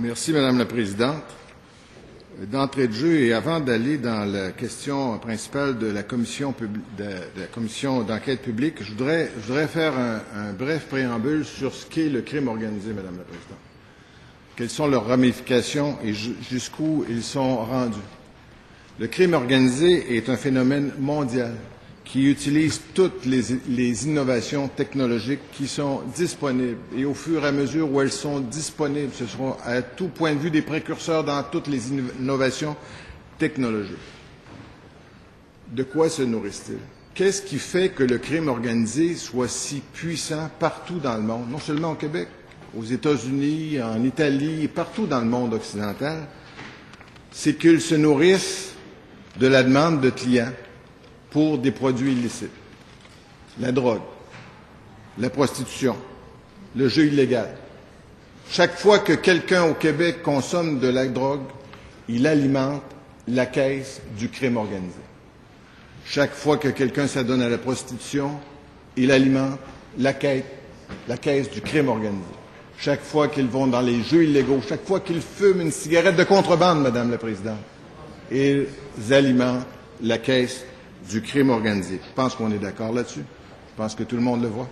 Merci, Madame la Présidente. D'entrée de jeu et avant d'aller dans la question principale de la commission d'enquête publique, je voudrais faire un bref préambule sur ce qu'est le crime organisé, Madame la Présidente. Quelles sont leurs ramifications et jusqu'où ils sont rendus. Le crime organisé est un phénomène mondial qui utilise toutes les innovations technologiques qui sont disponibles. Et au fur et à mesure où elles sont disponibles, ce seront à tout point de vue des précurseurs dans toutes les innovations technologiques. De quoi se nourrissent-ils? Qu'est-ce qui fait que le crime organisé soit si puissant partout dans le monde, non seulement au Québec, aux États-Unis, en Italie, et partout dans le monde occidental? C'est qu'ils se nourrissent de la demande de clients pour des produits illicites. La drogue, la prostitution, le jeu illégal. Chaque fois que quelqu'un au Québec consomme de la drogue, il alimente la caisse du crime organisé. Chaque fois que quelqu'un s'adonne à la prostitution, il alimente la caisse du crime organisé. Chaque fois qu'ils vont dans les jeux illégaux, chaque fois qu'ils fument une cigarette de contrebande, Madame la Présidente, ils alimentent la caisse du crime organisé. Je pense qu'on est d'accord là-dessus. Je pense que tout le monde le voit.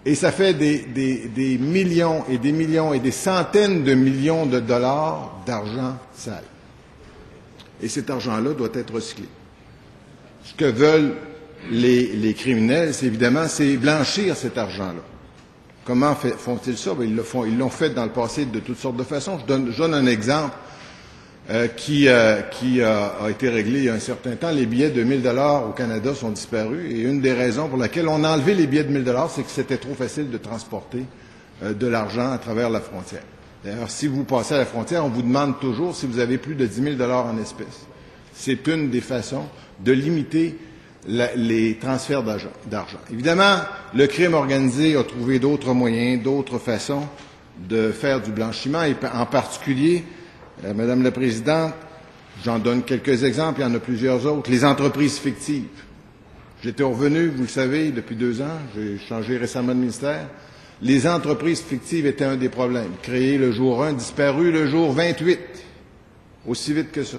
Et ça fait des millions et des millions et des centaines de millions de dollars d'argent sale. Et cet argent-là doit être recyclé. Ce que veulent les criminels, c'est évidemment, c'est blanchir cet argent-là. Comment font-ils ça? Bien, ils l'ont fait dans le passé de toutes sortes de façons. Je donne un exemple. Qui a été réglé il y a un certain temps. Les billets de 1 000 $ au Canada sont disparus et une des raisons pour laquelle on a enlevé les billets de 1 000 $, c'est que c'était trop facile de transporter de l'argent à travers la frontière. D'ailleurs, si vous passez à la frontière, on vous demande toujours si vous avez plus de 10 000 $ en espèces. C'est une des façons de limiter les transferts d'argent. Évidemment, le crime organisé a trouvé d'autres moyens, d'autres façons de faire du blanchiment et en particulier, Madame la Présidente, j'en donne quelques exemples, il y en a plusieurs autres. Les entreprises fictives. J'étais revenu, vous le savez, depuis 2 ans, j'ai changé récemment de ministère. Les entreprises fictives étaient un des problèmes. Créées le jour 1, disparues le jour 28. Aussi vite que ça.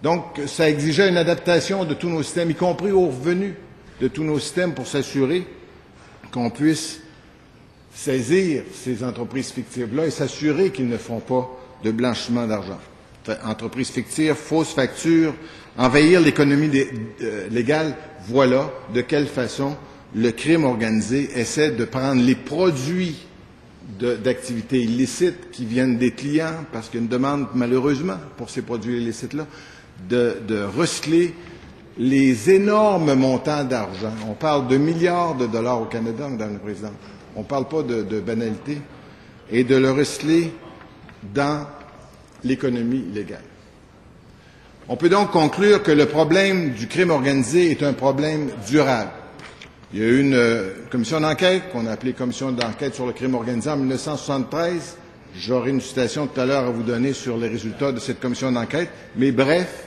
Donc, ça exigeait une adaptation de tous nos systèmes, y compris aux revenus de tous nos systèmes pour s'assurer qu'on puisse saisir ces entreprises fictives-là et s'assurer qu'ils ne font pas de blanchiment d'argent. Entreprises fictives, fausses factures, envahir l'économie légale, voilà de quelle façon le crime organisé essaie de prendre les produits d'activités illicites qui viennent des clients, parce qu'il y a une demande malheureusement pour ces produits illicites-là, de recycler les énormes montants d'argent. On parle de milliards de dollars au Canada, Madame la Présidente. On ne parle pas de banalité. Et de le recycler dans l'économie légale. On peut donc conclure que le problème du crime organisé est un problème durable. Il y a eu une commission d'enquête qu'on a appelée Commission d'enquête sur le crime organisé en 1973. J'aurai une citation tout à l'heure à vous donner sur les résultats de cette commission d'enquête. Mais bref,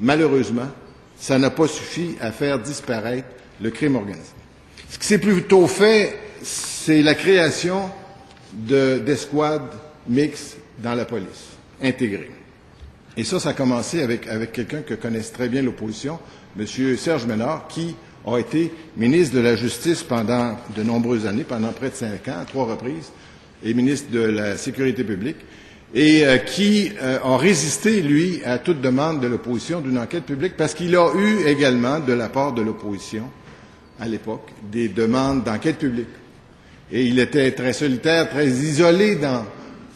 malheureusement, ça n'a pas suffi à faire disparaître le crime organisé. Ce qui s'est plutôt fait, c'est la création d'escouades mixtes dans la police, intégrées. Et ça a commencé avec quelqu'un que connaissent très bien l'opposition, M. Serge Ménard, qui a été ministre de la Justice pendant de nombreuses années, pendant près de 5 ans, à 3 reprises, et ministre de la Sécurité publique, et qui a résisté, lui, à toute demande de l'opposition d'une enquête publique, parce qu'il a eu également, de la part de l'opposition, à l'époque, des demandes d'enquête publique. Et il était très solitaire, très isolé dans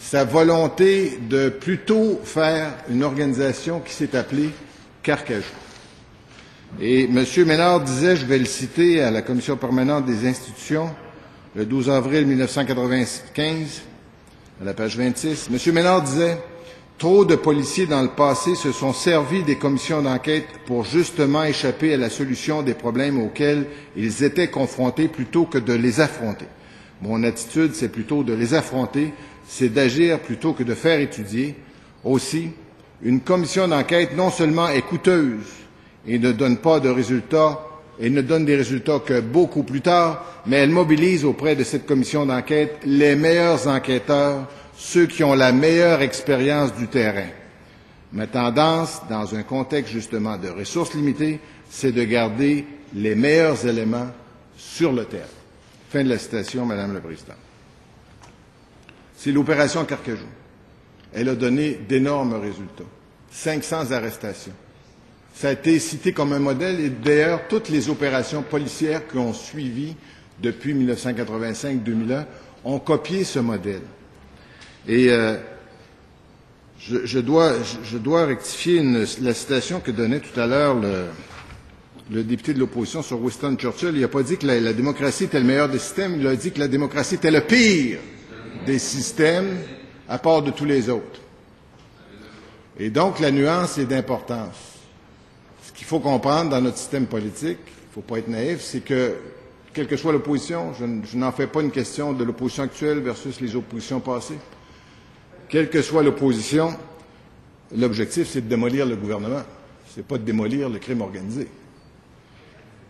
sa volonté de plutôt faire une organisation qui s'est appelée Carcajou. Et M. Ménard disait, je vais le citer à la Commission permanente des institutions, le 12 avril 1995, à la page 26, M. Ménard disait « Trop de policiers dans le passé se sont servis des commissions d'enquête pour justement échapper à la solution des problèmes auxquels ils étaient confrontés plutôt que de les affronter. Mon attitude, c'est plutôt de les affronter, c'est d'agir plutôt que de faire étudier. Aussi, une commission d'enquête non seulement est coûteuse et ne donne pas de résultats, et ne donne des résultats que beaucoup plus tard, mais elle mobilise auprès de cette commission d'enquête les meilleurs enquêteurs ceux qui ont la meilleure expérience du terrain. Ma tendance, dans un contexte justement de ressources limitées, c'est de garder les meilleurs éléments sur le terrain. Fin de la citation, Madame la Présidente. C'est l'opération Carcajou. Elle a donné d'énormes résultats. 500 arrestations. Ça a été cité comme un modèle et d'ailleurs, toutes les opérations policières qui ont suivi depuis 1985-2001 ont copié ce modèle. Et je dois rectifier la citation que donnait tout à l'heure le député de l'opposition sur Winston Churchill. Il n'a pas dit que la démocratie était le meilleur des systèmes, il a dit que la démocratie était le pire des systèmes à part de tous les autres. Et donc, la nuance est d'importance. Ce qu'il faut comprendre dans notre système politique, il ne faut pas être naïf, c'est que, quelle que soit l'opposition, je n'en fais pas une question de l'opposition actuelle versus les oppositions passées, quelle que soit l'opposition, l'objectif, c'est de démolir le gouvernement. Ce n'est pas de démolir le crime organisé.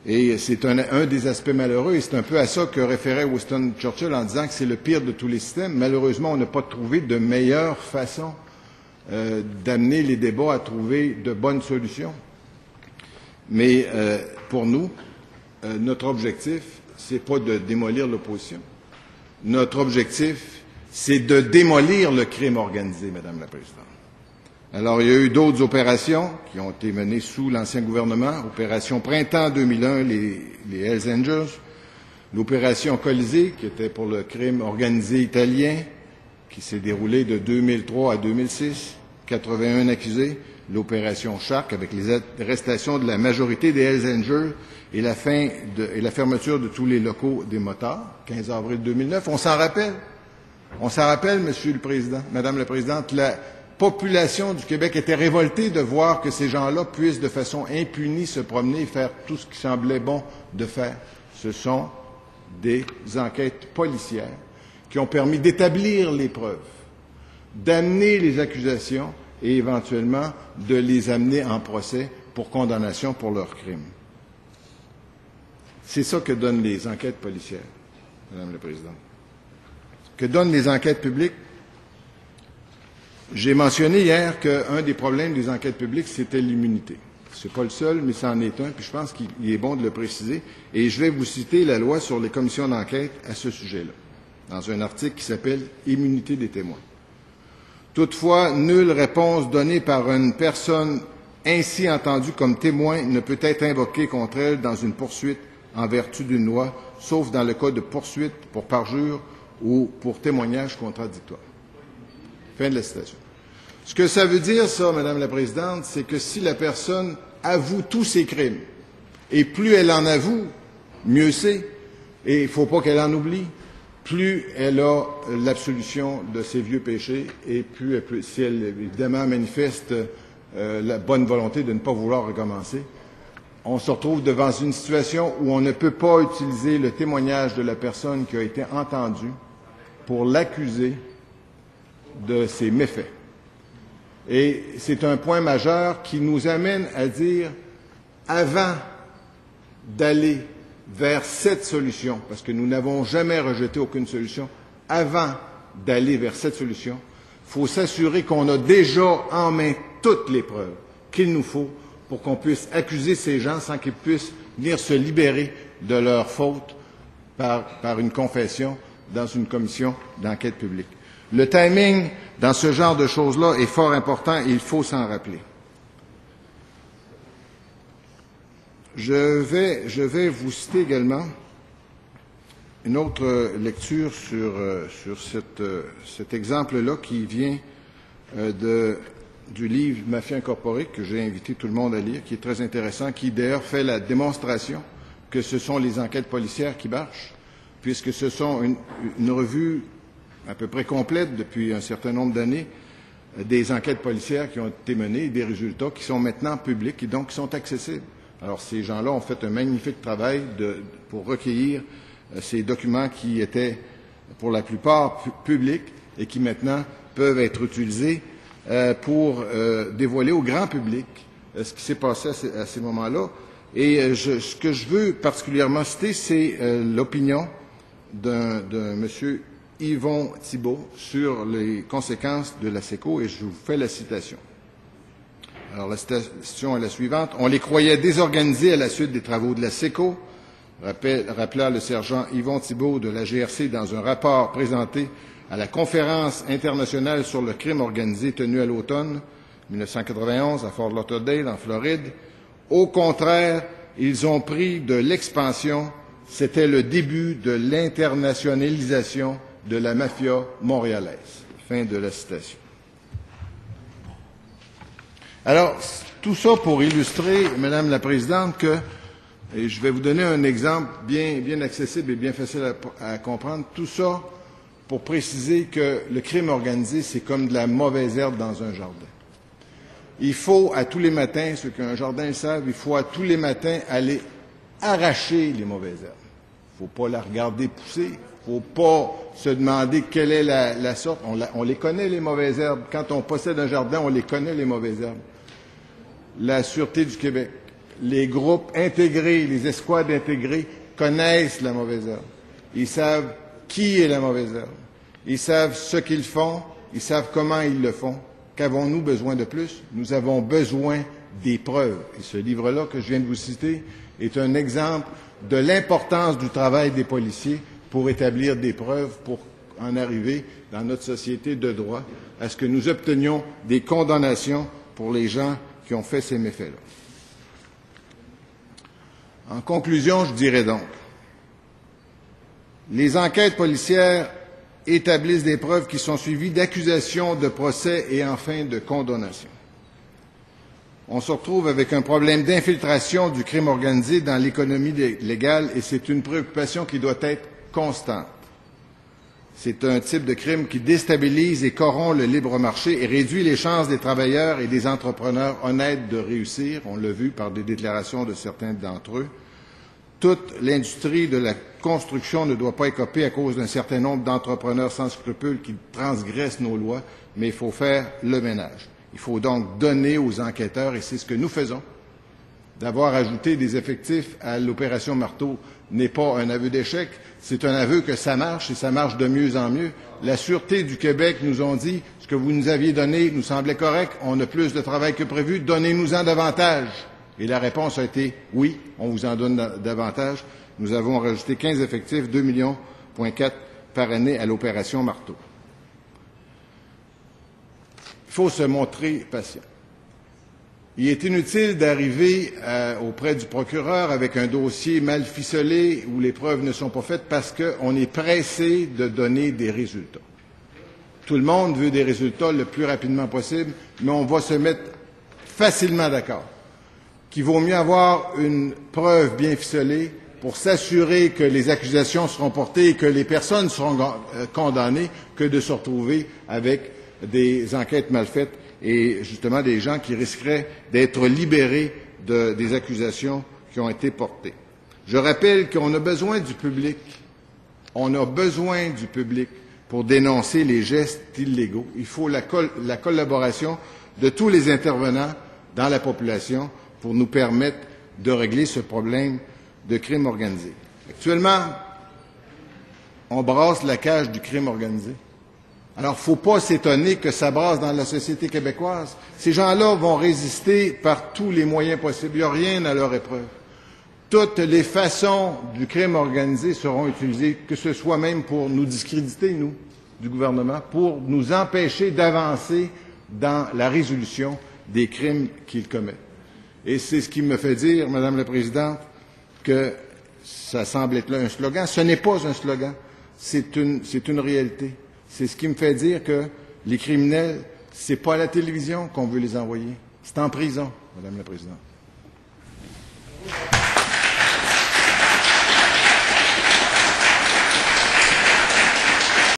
Et c'est un des aspects malheureux, et c'est un peu à ça que référait Winston Churchill en disant que c'est le pire de tous les systèmes. Malheureusement, on n'a pas trouvé de meilleure façon d'amener les débats à trouver de bonnes solutions. Mais pour nous, notre objectif, c'est pas de démolir l'opposition. Notre objectif, c'est de démolir le crime organisé, Madame la Présidente. Alors, il y a eu d'autres opérations qui ont été menées sous l'ancien gouvernement. Opération Printemps 2001, les Hells Angels. L'opération Colisée, qui était pour le crime organisé italien, qui s'est déroulée de 2003 à 2006. 81 accusés. L'opération Shark, avec les arrestations de la majorité des Hells Angels et la fermeture de tous les locaux des motards, 15 avril 2009. On s'en rappelle. On s'en rappelle, Monsieur le Président, Madame la Présidente, la population du Québec était révoltée de voir que ces gens-là puissent de façon impunie se promener et faire tout ce qui semblait bon de faire. Ce sont des enquêtes policières qui ont permis d'établir les preuves, d'amener les accusations et éventuellement de les amener en procès pour condamnation pour leurs crimes. C'est ça que donnent les enquêtes policières, Madame la Présidente. Que donnent les enquêtes publiques? J'ai mentionné hier qu'un des problèmes des enquêtes publiques, c'était l'immunité. Ce n'est pas le seul, mais c'en est un, puis je pense qu'il est bon de le préciser. Et je vais vous citer la loi sur les commissions d'enquête à ce sujet-là, dans un article qui s'appelle « Immunité des témoins ». Toutefois, nulle réponse donnée par une personne ainsi entendue comme témoin ne peut être invoquée contre elle dans une poursuite en vertu d'une loi, sauf dans le cas de poursuite pour parjure ou pour témoignage contradictoire. Fin de la citation. Ce que ça veut dire, ça, Madame la Présidente, c'est que si la personne avoue tous ses crimes, et plus elle en avoue, mieux c'est, et il ne faut pas qu'elle en oublie, plus elle a l'absolution de ses vieux péchés, et plus si elle, évidemment, manifeste la bonne volonté de ne pas vouloir recommencer, on se retrouve devant une situation où on ne peut pas utiliser le témoignage de la personne qui a été entendue pour l'accuser de ses méfaits. Et c'est un point majeur qui nous amène à dire, avant d'aller vers cette solution, parce que nous n'avons jamais rejeté aucune solution, avant d'aller vers cette solution, il faut s'assurer qu'on a déjà en main toutes les preuves qu'il nous faut pour qu'on puisse accuser ces gens sans qu'ils puissent venir se libérer de leurs fautes par une confession dans une commission d'enquête publique. Le timing dans ce genre de choses-là est fort important et il faut s'en rappeler. Je vais vous citer également une autre lecture sur cet exemple-là qui vient du livre « Mafia incorporée » que j'ai invité tout le monde à lire, qui est très intéressant, qui d'ailleurs fait la démonstration que ce sont les enquêtes policières qui marchent, puisque ce sont une revue à peu près complète depuis un certain nombre d'années des enquêtes policières qui ont été menées et des résultats qui sont maintenant publics et donc qui sont accessibles. Alors, ces gens-là ont fait un magnifique travail pour recueillir ces documents qui étaient, pour la plupart, publics et qui maintenant peuvent être utilisés pour dévoiler au grand public ce qui s'est passé à ces moments-là. Et ce que je veux particulièrement citer, c'est l'opinion d'un monsieur Yvon Thibault sur les conséquences de la SECO et je vous fais la citation. Alors, la citation est la suivante. « On les croyait désorganisés à la suite des travaux de la SECO », rappela le sergent Yvon Thibault de la GRC dans un rapport présenté à la Conférence internationale sur le crime organisé tenue à l'automne 1991 à Fort Lauderdale, en Floride. Au contraire, ils ont pris de l'expansion. C'était le début de l'internationalisation de la mafia montréalaise. » Fin de la citation. Alors, tout ça pour illustrer, Madame la Présidente, que, et je vais vous donner un exemple bien accessible et bien facile à comprendre, tout ça pour préciser que le crime organisé, c'est comme de la mauvaise herbe dans un jardin. Il faut à tous les matins, ceux qui ont un jardin le savent, il faut à tous les matins aller arracher les mauvaises herbes. Il ne faut pas la regarder pousser. Il ne faut pas se demander quelle est la sorte. On les connaît, les mauvaises herbes. Quand on possède un jardin, on les connaît, les mauvaises herbes. La Sûreté du Québec, les groupes intégrés, les escouades intégrées connaissent la mauvaise herbe. Ils savent qui est la mauvaise herbe. Ils savent ce qu'ils font. Ils savent comment ils le font. Qu'avons-nous besoin de plus? Nous avons besoin des preuves. Et ce livre-là que je viens de vous citer est un exemple de l'importance du travail des policiers pour établir des preuves, pour en arriver dans notre société de droit à ce que nous obtenions des condamnations pour les gens qui ont fait ces méfaits-là. En conclusion, je dirais donc, les enquêtes policières établissent des preuves qui sont suivies d'accusations, de procès et enfin de condamnations. On se retrouve avec un problème d'infiltration du crime organisé dans l'économie légale et c'est une préoccupation qui doit être constante. C'est un type de crime qui déstabilise et corrompt le libre marché et réduit les chances des travailleurs et des entrepreneurs honnêtes de réussir. On l'a vu par des déclarations de certains d'entre eux. Toute l'industrie de la construction ne doit pas écoper à cause d'un certain nombre d'entrepreneurs sans scrupules qui transgressent nos lois, mais il faut faire le ménage. Il faut donc donner aux enquêteurs, et c'est ce que nous faisons, d'avoir ajouté des effectifs à l'opération Marteau n'est pas un aveu d'échec, c'est un aveu que ça marche et ça marche de mieux en mieux. La Sûreté du Québec nous ont dit ce que vous nous aviez donné nous semblait correct, on a plus de travail que prévu, donnez-nous-en davantage. Et la réponse a été oui, on vous en donne davantage. Nous avons rajouté 15 effectifs, 2,4 millions par année à l'opération Marteau. Il faut se montrer patient. Il est inutile d'arriver auprès du procureur avec un dossier mal ficelé où les preuves ne sont pas faites parce qu'on est pressé de donner des résultats. Tout le monde veut des résultats le plus rapidement possible, mais on va se mettre facilement d'accord qu'il vaut mieux avoir une preuve bien ficelée pour s'assurer que les accusations seront portées et que les personnes seront condamnées que de se retrouver avec des enquêtes mal faites et justement des gens qui risqueraient d'être libérés des accusations qui ont été portées. Je rappelle qu'on a besoin du public. On a besoin du public pour dénoncer les gestes illégaux. Il faut la collaboration de tous les intervenants dans la population pour nous permettre de régler ce problème de crime organisé. Actuellement, on brasse la cage du crime organisé. Alors, il ne faut pas s'étonner que ça brasse dans la société québécoise. Ces gens-là vont résister par tous les moyens possibles. Il n'y a rien à leur épreuve. Toutes les façons du crime organisé seront utilisées, que ce soit même pour nous discréditer, nous, du gouvernement, pour nous empêcher d'avancer dans la résolution des crimes qu'ils commettent. Et c'est ce qui me fait dire, Madame la Présidente, que ça semble être là un slogan. Ce n'est pas un slogan, c'est une réalité. C'est ce qui me fait dire que les criminels, c'est pas à la télévision qu'on veut les envoyer, c'est en prison, Madame la Présidente.